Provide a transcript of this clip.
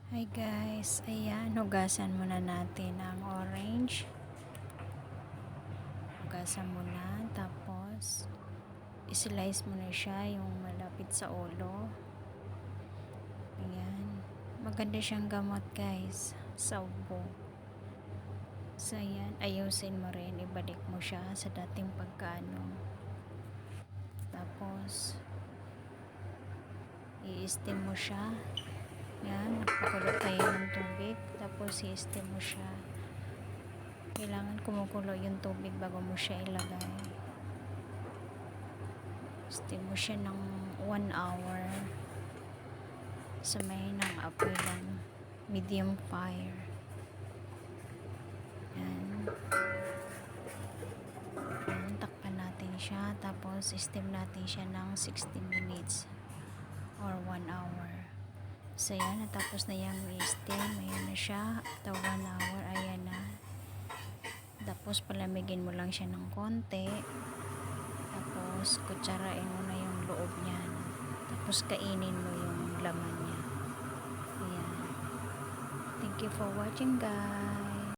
Hi guys, ayan, hugasan muna natin ang orange. Hugasan muna, tapos islice mo na siya yung malapit sa ulo. Ayan, maganda siyang gamot guys, sa ubo. So ayan, ayusin mo rin, ibalik mo siya sa dating pagkano. Tapos i-steam mo siya. Yan, magpakulo tayo ng tubig, tapos i-steam mo siya. Kailangan kumukulo yung tubig bago mo siya ilagay. Steam mo siya ng 1 hour sa mahinang apoy lang, medium fire. Yan. Yan, takpan natin siya, tapos steam natin siya ng 60 minutes or 1 hour. So yan, natapos na yung i-steam. Ayan na siya, after 1 hour, ayan na. Tapos palamigin mo lang siya ng konti, tapos kutsarain mo na yung loob niya, tapos kainin mo yung laman niya. Ayan. Thank you for watching guys.